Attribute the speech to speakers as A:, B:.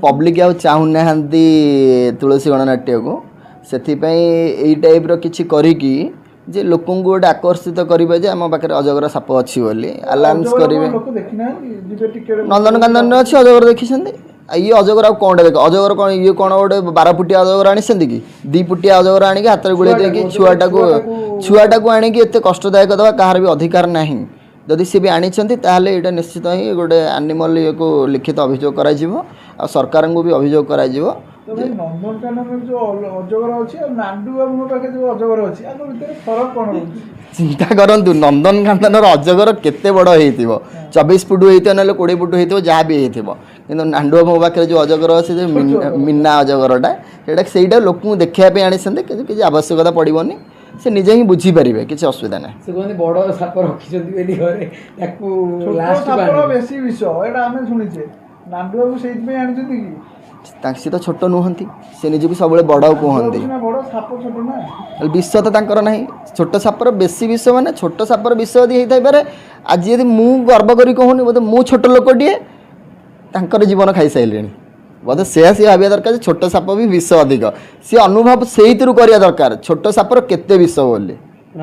A: public आउ चाहूना तुलसी गणनाट्य को से टाइप किसी करिकी जे लोक गोटे आकर्षित करेंगे जे आम पाखे अजगर साप अच्छी बोली अलाउंस करेंगे नंदनकानन अच्छी अजगर देखी ये अजगर आ कौन देख अजगर कौन ये कौन गोटे 12 फुटिया अजगर आनी कि 2 फुटिया अजगर आनिक हाथ में गुड़े देकी छुआटा को आनिक एत कष्टदायक दवा कहार भी अधिकार ना जदि सी भी आनी यहाँ निश्चित ही गोटे एनिमल ये को लिखित अभियोग कर सरकार को भी अभियोग कर
B: नंदनकानन जो अजगर अच्छी नांडू बाबू पाखे जो अजगर अच्छी फरक कौन
A: चिंता करूँ नंदनकानन अजगर केते बड़ हो 24 फुट होता ना 20 फुट हो जहाँ भी हो कि नांडू बाबू पाखे जो अजगर अच्छे मीना अजगरटा से लोक देखापी आनी किसी आवश्यकता पड़ोनी से निजे ही बुझीपारे किसी असुविधा ना
B: बड़ साप रखी बेसी विष यहाँ शुणीचे नांडू बाबू से
A: सी तो छोट नुहति से निजी सब बड़ कहते विष तो ना छोट सापर बेसी विष मैंने छोट सापर विष यदि होता पारे आज यदि मु गर्व करी कहूनी बोधे मु छोट लोकटे तांकर जीवन खाई सारे बोधे से भाविया दरकार छोट साप भी विष अधिक सी अनुभव से करवा दरकार छोट सापर केते विष बोली